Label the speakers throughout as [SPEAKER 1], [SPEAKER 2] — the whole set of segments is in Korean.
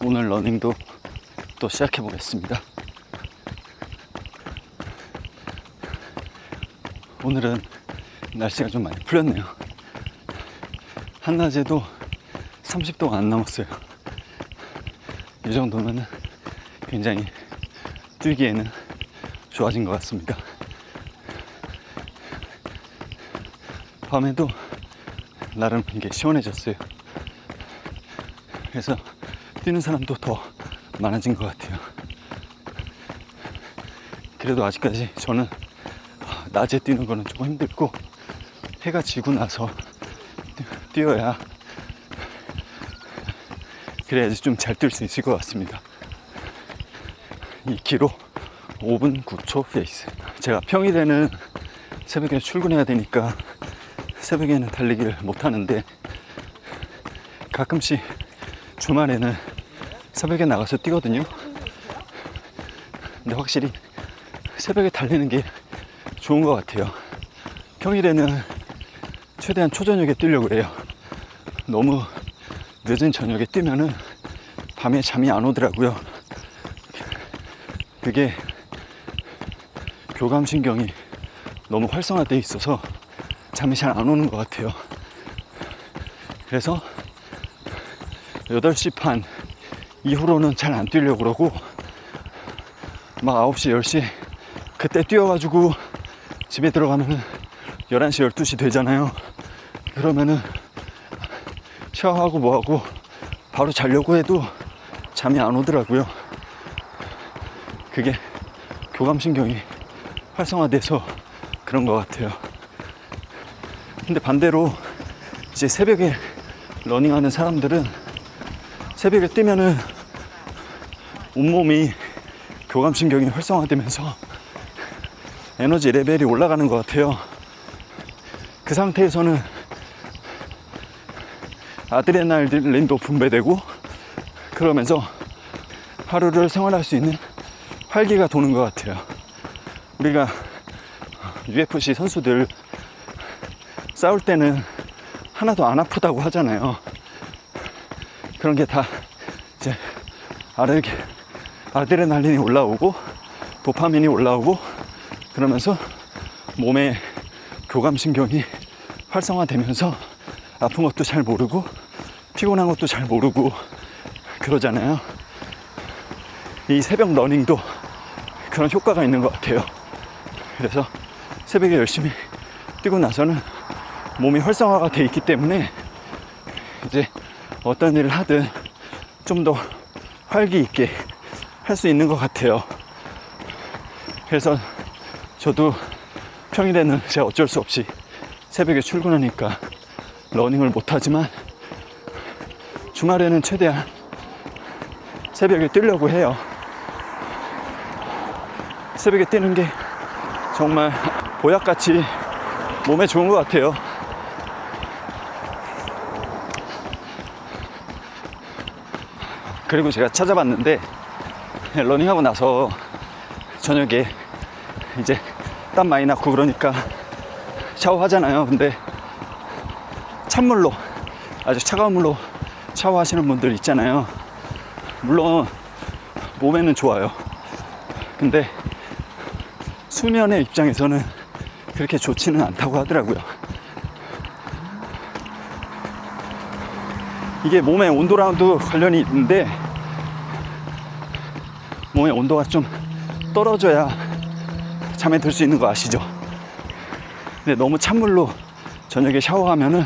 [SPEAKER 1] 오늘 러닝도 또 시작해 보겠습니다. 오늘은 날씨가 좀 많이 풀렸네요. 한낮에도 30도가 안 넘었어요. 이 정도면 굉장히 뛰기에는 좋아진 것 같습니다. 밤에도 나름 이게 시원해졌어요. 그래서 뛰는 사람도 더 많아진 것 같아요. 그래도 아직까지 저는 낮에 뛰는 거는 조금 힘들고 해가 지고 나서 뛰어야 그래야지 좀 잘 뛸 수 있을 것 같습니다. 2km 5분 9초 페이스. 제가 평일에는 새벽에 출근해야 되니까 새벽에는 달리기를 못 하는데 가끔씩 주말에는 새벽에 나가서 뛰거든요. 근데 확실히 새벽에 달리는 게 좋은 것 같아요. 평일에는 최대한 초저녁에 뛰려고 해요. 너무 늦은 저녁에 뛰면은 밤에 잠이 안 오더라고요. 그게 교감신경이 너무 활성화되어 있어서 잠이 잘 안 오는 것 같아요. 그래서 8시 반 이후로는 잘 안 뛰려고 그러고 막 9시, 10시 그때 뛰어가지고 집에 들어가면은 11시, 12시 되잖아요. 그러면은 샤워하고 뭐하고 바로 자려고 해도 잠이 안 오더라고요. 그게 교감신경이 활성화돼서 그런 것 같아요. 근데 반대로 이제 새벽에 러닝하는 사람들은 새벽에 뛰면은 온몸이 교감신경이 활성화되면서 에너지 레벨이 올라가는 것 같아요. 그 상태에서는 아드레날린도 분배되고 그러면서 하루를 생활할 수 있는 활기가 도는 것 같아요. 우리가 UFC 선수들 싸울 때는 하나도 안 아프다고 하잖아요. 그런 게 다 이제 아드레날린이 올라오고 도파민이 올라오고 그러면서 몸의 교감신경이 활성화되면서 아픈 것도 잘 모르고 피곤한 것도 잘 모르고 그러잖아요. 이 새벽 러닝도 그런 효과가 있는 것 같아요. 그래서 새벽에 열심히 뛰고 나서는 몸이 활성화가 돼 있기 때문에 이제 어떤 일을 하든 좀 더 활기 있게 할 수 있는 것 같아요. 그래서 저도 평일에는 제가 어쩔 수 없이 새벽에 출근하니까 러닝을 못하지만 주말에는 최대한 새벽에 뛰려고 해요. 새벽에 뛰는 게 정말 보약같이 몸에 좋은 것 같아요. 그리고 제가 찾아봤는데 러닝하고 나서 저녁에 이제 땀 많이 나고 그러니까 샤워하잖아요. 근데 찬물로, 아주 차가운 물로 샤워하시는 분들 있잖아요. 물론 몸에는 좋아요. 근데 수면의 입장에서는 그렇게 좋지는 않다고 하더라고요. 이게 몸의 온도랑도 관련이 있는데 몸의 온도가 좀 떨어져야 잠에 들 수 있는 거 아시죠? 근데 너무 찬물로 저녁에 샤워하면은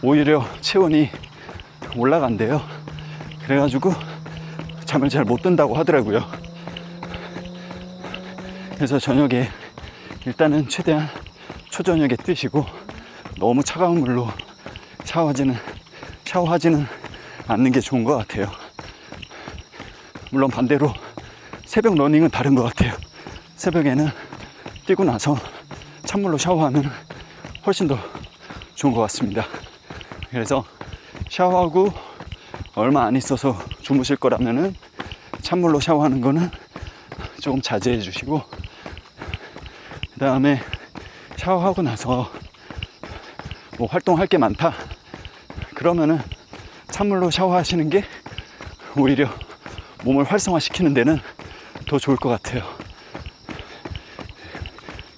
[SPEAKER 1] 오히려 체온이 올라간대요. 그래가지고 잠을 잘 못 든다고 하더라고요. 그래서 저녁에 일단은 최대한 초저녁에 뛰시고 너무 차가운 물로 샤워하지는 않는 게 좋은 것 같아요. 물론 반대로 새벽 러닝은 다른 것 같아요. 새벽에는 뛰고 나서 찬물로 샤워하면 훨씬 더 좋은 것 같습니다. 그래서 샤워하고 얼마 안 있어서 주무실 거라면은 찬물로 샤워하는 거는 조금 자제해 주시고, 그 다음에 샤워하고 나서 뭐 활동할 게 많다 그러면은 찬물로 샤워하시는 게 오히려 몸을 활성화시키는 데는 더 좋을 것 같아요.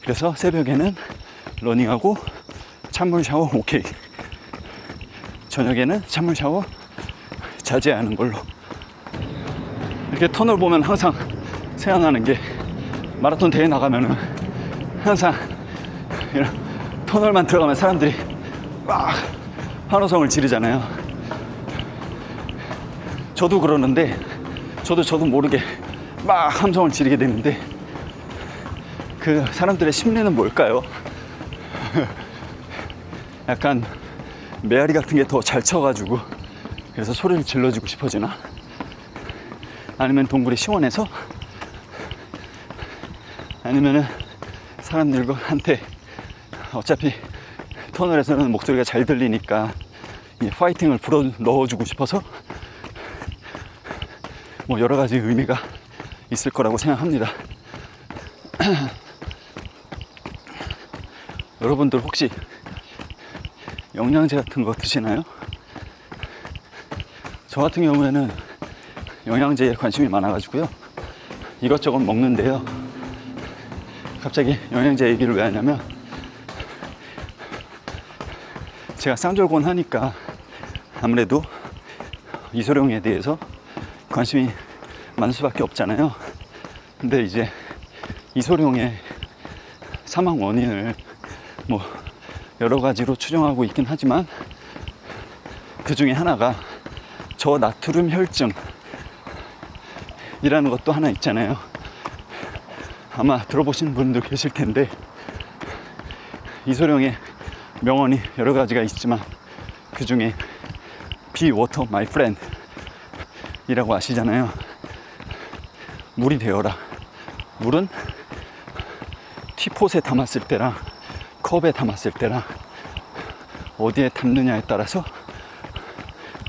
[SPEAKER 1] 그래서 새벽에는 러닝하고 찬물 샤워 오케이, 저녁에는 찬물 샤워 자제하는 걸로. 이렇게 터널 보면 항상 생각나는 게, 마라톤 대회 나가면은 항상 이런 터널만 들어가면 사람들이 막 환호성을 지르잖아요. 저도 그러는데 저도 모르게 막 함성을 지르게 되는데, 그 사람들의 심리는 뭘까요? 약간 메아리 같은 게 더 잘 쳐가지고 그래서 소리를 질러주고 싶어지나? 아니면 동굴이 시원해서? 아니면은 사람들한테 어차피 터널에서는 목소리가 잘 들리니까 파이팅을 불어 넣어주고 싶어서? 뭐 여러 가지 의미가 있을 거라고 생각합니다. 여러분들 혹시 영양제 같은 거 드시나요? 저 같은 경우에는 영양제에 관심이 많아가지고요, 이것저것 먹는데요. 갑자기 영양제 얘기를 왜 하냐면, 제가 쌍절곤 하니까 아무래도 이소룡에 대해서 관심이 많을 수밖에 없잖아요. 근데 이제 이소룡의 사망 원인을 뭐 여러 가지로 추정하고 있긴 하지만, 그 중에 하나가 저나트륨 혈증이라는 것도 하나 있잖아요. 아마 들어보신 분도 계실 텐데, 이소룡의 명언이 여러 가지가 있지만 그 중에 Be water my friend 이라고 아시잖아요. 물이 되어라. 물은 티폿에 담았을 때랑 컵에 담았을 때랑 어디에 담느냐에 따라서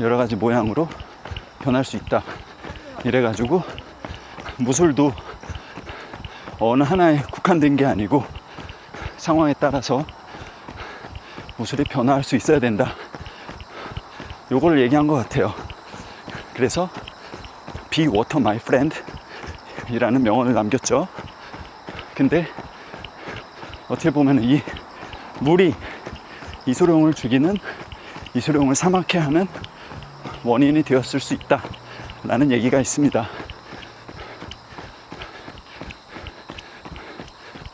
[SPEAKER 1] 여러 가지 모양으로 변할 수 있다. 이래가지고 무술도 어느 하나에 국한된 게 아니고 상황에 따라서 무술이 변화할 수 있어야 된다. 요걸 얘기한 것 같아요. 그래서 Be water my friend 이라는 명언을 남겼죠. 근데 어떻게 보면 이 물이 이소룡을 죽이는, 이소룡을 사망케 하는 원인이 되었을 수 있다 라는 얘기가 있습니다.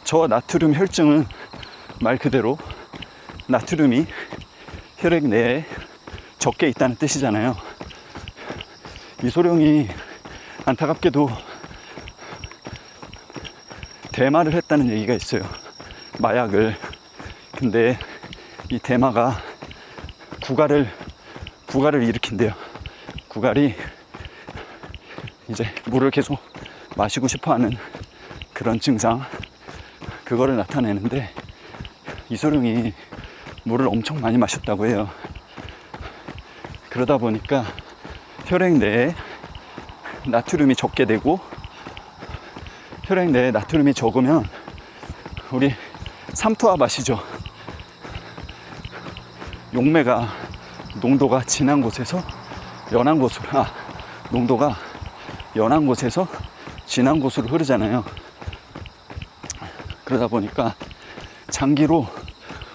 [SPEAKER 1] 저나트륨 혈증은 말 그대로 나트륨이 혈액 내에 적게 있다는 뜻이잖아요. 이소룡이 안타깝게도 대마를 했다는 얘기가 있어요. 마약을. 근데 이 대마가 구갈을 일으킨대요. 구갈이 이제 물을 계속 마시고 싶어하는 그런 증상, 그거를 나타내는데, 이소룡이 물을 엄청 많이 마셨다고 해요. 그러다 보니까 혈액 내에 나트륨이 적게 되고, 혈액 내에 나트륨이 적으면 우리 삼투압 아시죠? 용매가 농도가 진한 곳에서 연한 곳으로, 농도가 연한 곳에서 진한 곳으로 흐르잖아요. 그러다 보니까 장기로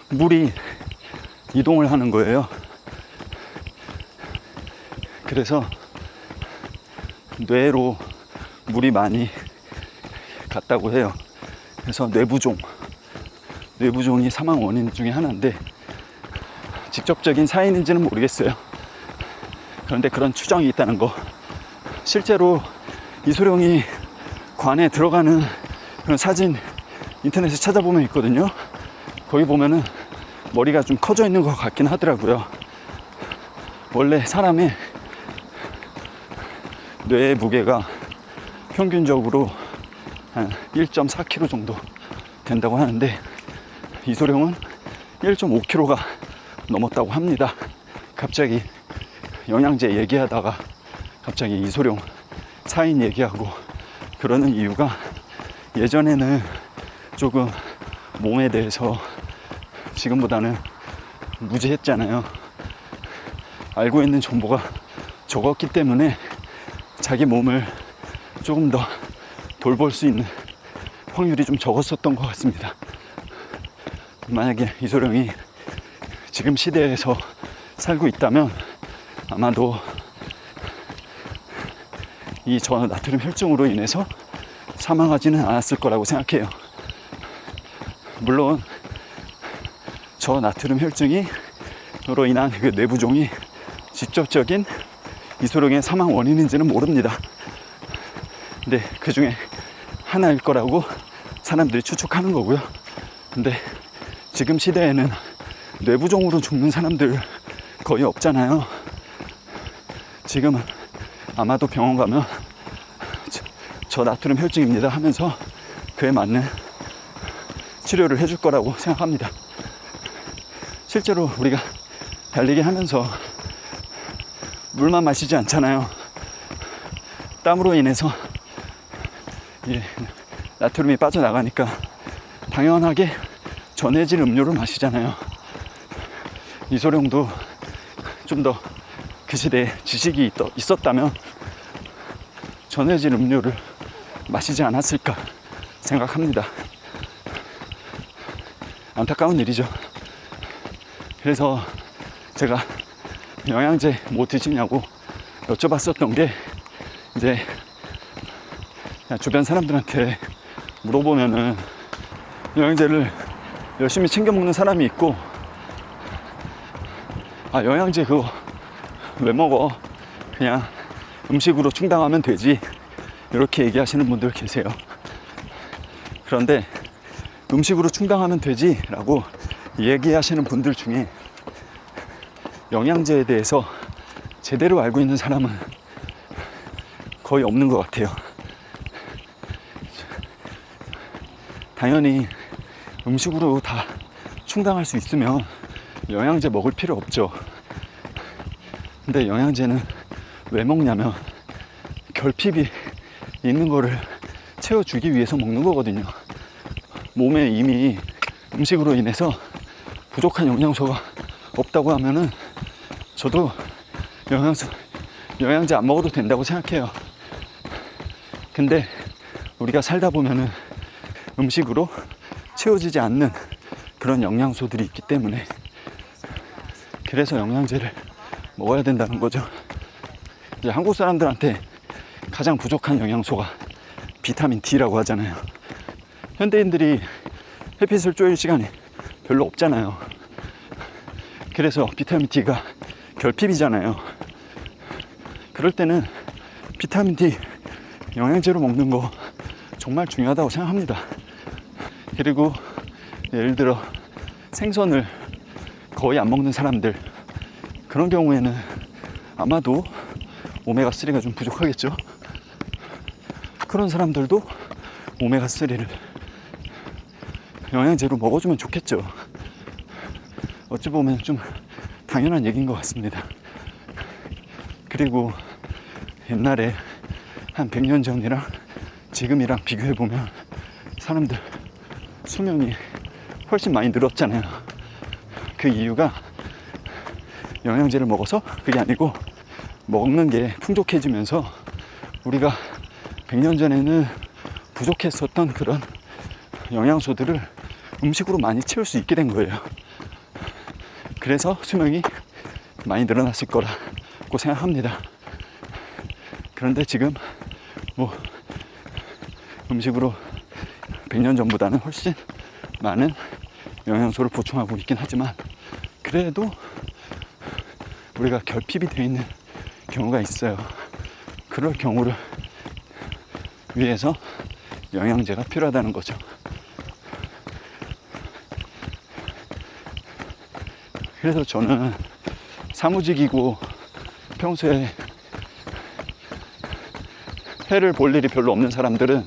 [SPEAKER 1] 물이 이동을 하는 거예요. 그래서 뇌로 물이 많이 갔다고 해요. 그래서 뇌부종이 사망 원인 중에 하나인데, 직접적인 사인인지는 모르겠어요. 그런데 그런 추정이 있다는 거. 실제로 이소룡이 관에 들어가는 그런 사진 인터넷에 찾아보면 있거든요. 거기 보면은 머리가 좀 커져 있는 것 같긴 하더라고요. 원래 사람의 뇌의 무게가 평균적으로 한 1.4kg 정도 된다고 하는데, 이소룡은 1.5kg가 넘었다고 합니다. 갑자기 영양제 얘기하다가 갑자기 이소룡 사인 얘기하고 그러는 이유가, 예전에는 조금 몸에 대해서 지금보다는 무지했잖아요. 알고 있는 정보가 적었기 때문에 자기 몸을 조금 더 돌볼 수 있는 확률이 좀 적었었던 것 같습니다. 만약에 이소룡이 지금 시대에서 살고 있다면 아마도 이 저나트륨 혈증으로 인해서 사망하지는 않았을 거라고 생각해요. 물론 저나트륨 혈증으로 인한 그 뇌부종이 직접적인 이소룡의 사망 원인인지는 모릅니다. 근데 그 중에 하나일 거라고 사람들이 추측하는 거고요. 근데 지금 시대에는 뇌부종으로 죽는 사람들 거의 없잖아요. 지금은 아마도 병원 가면 저나트륨 혈증입니다 하면서 그에 맞는 치료를 해줄 거라고 생각합니다. 실제로 우리가 달리기 하면서 물만 마시지 않잖아요. 땀으로 인해서 나트륨이 빠져나가니까 당연하게 전해질 음료를 마시잖아요. 이소룡도 좀 더 그 시대에 지식이 있었다면 전해질 음료를 마시지 않았을까 생각합니다. 안타까운 일이죠. 그래서 제가 영양제 뭐 드시냐고 여쭤봤었던 게 이제 주변 사람들한테 물어보면은 영양제를 열심히 챙겨 먹는 사람이 있고, 아, 영양제 그거 왜 먹어? 그냥 음식으로 충당하면 되지. 이렇게 얘기하시는 분들 계세요. 그런데 음식으로 충당하면 되지 라고 얘기하시는 분들 중에 영양제에 대해서 제대로 알고 있는 사람은 거의 없는 것 같아요. 당연히 음식으로 다 충당할 수 있으면 영양제 먹을 필요 없죠. 근데 영양제는 왜 먹냐면 결핍이 있는 거를 채워주기 위해서 먹는 거거든요. 몸에 이미 음식으로 인해서 부족한 영양소가 없다고 하면은 저도 영양제 안 먹어도 된다고 생각해요. 근데 우리가 살다 보면은 음식으로 채워지지 않는 그런 영양소들이 있기 때문에, 그래서 영양제를 먹어야 된다는 거죠. 이제 한국 사람들한테 가장 부족한 영양소가 비타민 D라고 하잖아요. 현대인들이 햇빛을 쬐일 시간이 별로 없잖아요. 그래서 비타민 D가 결핍이잖아요. 그럴 때는 비타민 D 영양제로 먹는 거 정말 중요하다고 생각합니다. 그리고 예를 들어 생선을 거의 안 먹는 사람들, 그런 경우에는 아마도 오메가3가 좀 부족하겠죠. 그런 사람들도 오메가3를 영양제로 먹어주면 좋겠죠. 어찌 보면 좀 당연한 얘기인 것 같습니다. 그리고 옛날에 한 100년 전이랑 지금이랑 비교해보면 사람들 수명이 훨씬 많이 늘었잖아요. 그 이유가 영양제를 먹어서 그게 아니고 먹는 게 풍족해지면서 우리가 100년 전에는 부족했었던 그런 영양소들을 음식으로 많이 채울 수 있게 된 거예요. 그래서 수명이 많이 늘어났을 거라고 생각합니다. 그런데 지금 뭐 음식으로 100년 전보다는 훨씬 많은 영양소를 보충하고 있긴 하지만, 그래도 우리가 결핍이 되어 있는 경우가 있어요. 그럴 경우를 위해서 영양제가 필요하다는 거죠. 그래서 저는 사무직이고 평소에 해를 볼 일이 별로 없는 사람들은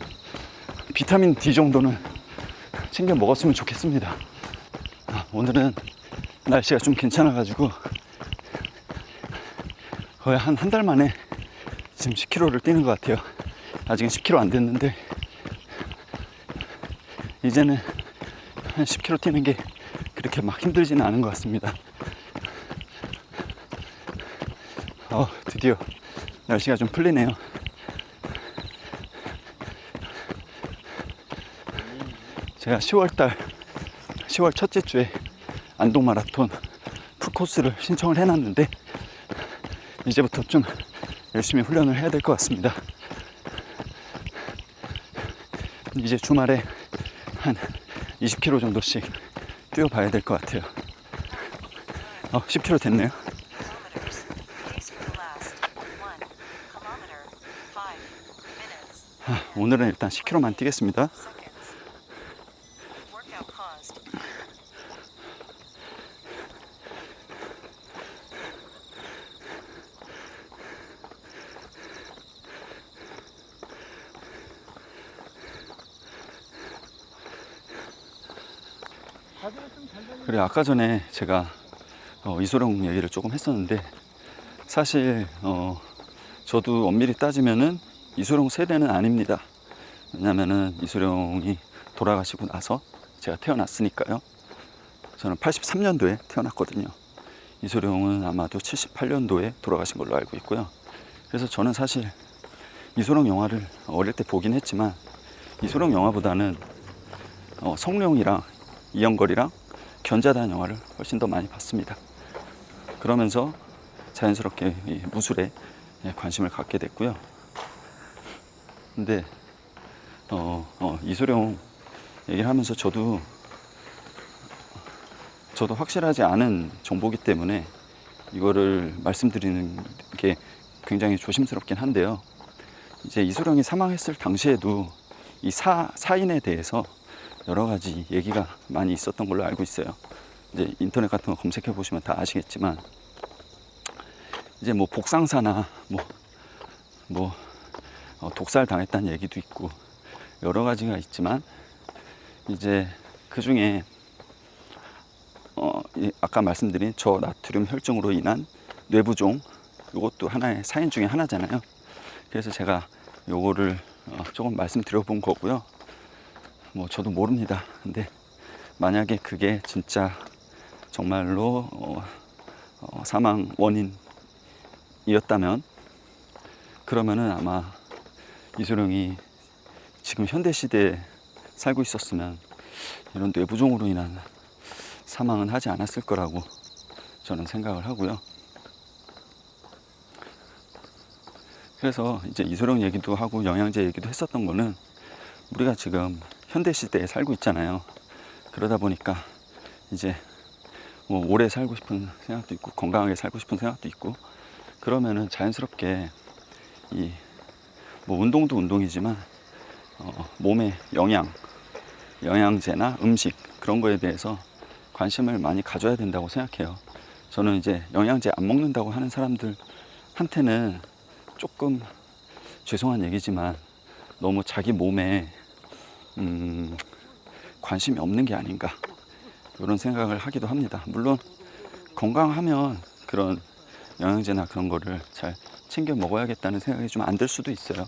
[SPEAKER 1] 비타민 D 정도는 챙겨 먹었으면 좋겠습니다. 오늘은 날씨가 좀 괜찮아가지고 거의 한 달 만에 지금 10km를 뛰는 것 같아요. 아직은 10km 안 됐는데 이제는 한 10km 뛰는 게 그렇게 막 힘들지는 않은 것 같습니다. 드디어 날씨가 좀 풀리네요. 제가 10월 첫째 주에 안동 마라톤 풀코스를 신청을 해놨는데 이제부터 좀 열심히 훈련을 해야 될 것 같습니다. 이제 주말에 한 20km 정도씩 뛰어봐야 될 것 같아요. 10km 됐네요. 오늘은 일단 10km만 뛰겠습니다. 그래, 아까 전에 제가 이소룡 얘기를 조금 했었는데 사실 저도 엄밀히 따지면은 이소룡 세대는 아닙니다. 왜냐면은 이소룡이 돌아가시고 나서 제가 태어났으니까요. 저는 83년도에 태어났거든요. 이소룡은 아마도 78년도에 돌아가신 걸로 알고 있고요. 그래서 저는 사실 이소룡 영화를 어릴 때 보긴 했지만 이소룡 영화보다는 성룡이랑 이영걸이랑 견자단 영화를 훨씬 더 많이 봤습니다. 그러면서 자연스럽게 이 무술에 관심을 갖게 됐고요. 근데 이소룡 얘기를 하면서 저도 확실하지 않은 정보이기 때문에 이거를 말씀드리는 게 굉장히 조심스럽긴 한데요. 이제 이소룡이 사망했을 당시에도 이 사인에 대해서 여러 가지 얘기가 많이 있었던 걸로 알고 있어요. 이제 인터넷 같은 거 검색해 보시면 다 아시겠지만 이제 뭐 복상사나 독살 당했다는 얘기도 있고 여러 가지가 있지만 이제 그 중에 아까 말씀드린 저나트륨 혈증으로 인한 뇌부종, 이것도 하나의 사인 중에 하나잖아요. 그래서 제가 요거를 조금 말씀드려 본 거고요. 뭐 저도 모릅니다. 근데 만약에 그게 진짜 정말로 사망 원인이었다면 그러면은 아마 이소룡이 지금 현대 시대에 살고 있었으면 이런 뇌부종으로 인한 사망은 하지 않았을 거라고 저는 생각을 하고요. 그래서 이제 이소룡 얘기도 하고 영양제 얘기도 했었던 거는 우리가 지금 현대 시대에 살고 있잖아요. 그러다 보니까 이제 뭐 오래 살고 싶은 생각도 있고 건강하게 살고 싶은 생각도 있고 그러면은 자연스럽게 이 뭐 운동도 운동이지만 몸의 영양제나 음식 그런 거에 대해서 관심을 많이 가져야 된다고 생각해요. 저는 이제 영양제 안 먹는다고 하는 사람들한테는 조금 죄송한 얘기지만 너무 자기 몸에 관심이 없는 게 아닌가 이런 생각을 하기도 합니다. 물론 건강하면 그런 영양제나 그런 거를 잘 챙겨 먹어야겠다는 생각이 좀 안 들 수도 있어요.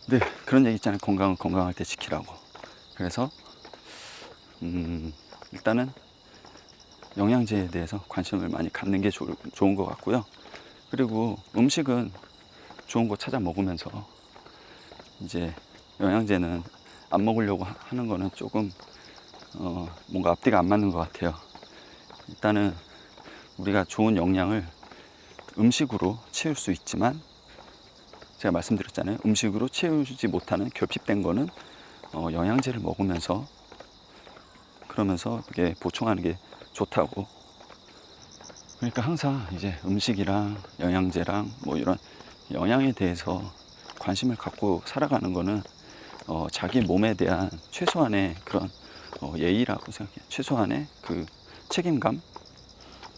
[SPEAKER 1] 네, 그런 얘기 있잖아요. 건강은 건강할 때 지키라고. 그래서 일단은 영양제에 대해서 관심을 많이 갖는 게 좋은 것 같고요. 그리고 음식은 좋은 거 찾아 먹으면서 이제 영양제는 안 먹으려고 하는 거는 조금 뭔가 앞뒤가 안 맞는 것 같아요. 일단은 우리가 좋은 영양을 음식으로 채울 수 있지만 제가 말씀드렸잖아요. 음식으로 채우지 못하는 결핍된 거는 영양제를 먹으면서 그러면서 이게 보충하는 게 좋다고. 그러니까 항상 이제 음식이랑 영양제랑 뭐 이런 영양에 대해서 관심을 갖고 살아가는 거는 자기 몸에 대한 최소한의 그런 예의라고 생각해요. 최소한의 그 책임감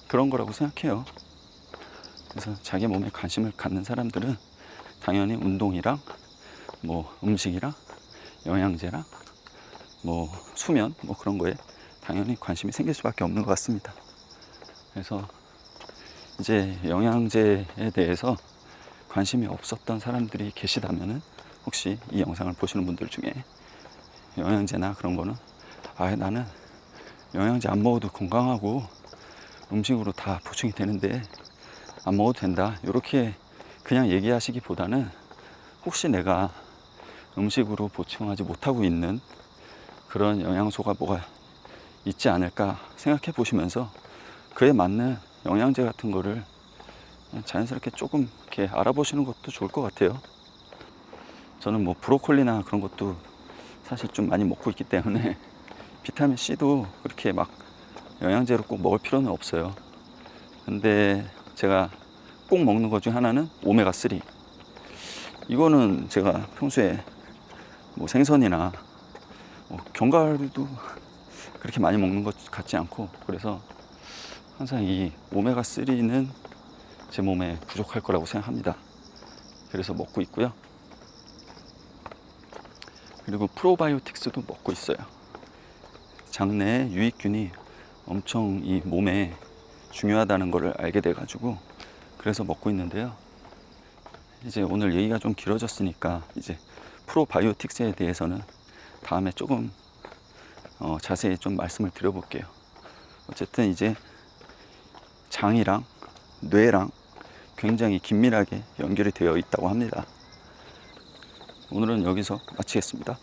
[SPEAKER 1] 그런 거라고 생각해요. 그래서 자기 몸에 관심을 갖는 사람들은 당연히 운동이랑 뭐 음식이랑 영양제랑 뭐 수면 뭐 그런 거에 당연히 관심이 생길 수밖에 없는 것 같습니다. 그래서 이제 영양제에 대해서 관심이 없었던 사람들이 계시다면은 혹시 이 영상을 보시는 분들 중에 영양제나 그런 거는 나는 영양제 안 먹어도 건강하고 음식으로 다 보충이 되는데 안 먹어도 된다 이렇게 그냥 얘기하시기보다는 혹시 내가 음식으로 보충하지 못하고 있는 그런 영양소가 뭐가 있지 않을까 생각해 보시면서 그에 맞는 영양제 같은 거를 자연스럽게 조금 이렇게 알아보시는 것도 좋을 것 같아요. 저는 뭐 브로콜리나 그런 것도 사실 좀 많이 먹고 있기 때문에 비타민 C도 그렇게 막 영양제로 꼭 먹을 필요는 없어요. 근데 제가 꼭 먹는 것 중 하나는 오메가3. 이거는 제가 평소에 뭐 생선이나 뭐 견과류도 그렇게 많이 먹는 것 같지 않고, 그래서 항상 이 오메가3는 제 몸에 부족할 거라고 생각합니다. 그래서 먹고 있고요. 그리고 프로바이오틱스도 먹고 있어요. 장내에 유익균이 엄청 이 몸에 중요하다는 것을 알게 돼 가지고 그래서 먹고 있는데요. 이제 오늘 얘기가 좀 길어졌으니까 이제 프로바이오틱스에 대해서는 다음에 조금 자세히 좀 말씀을 드려볼게요. 어쨌든 이제 장이랑 뇌랑 굉장히 긴밀하게 연결이 되어 있다고 합니다. 오늘은 여기서 마치겠습니다.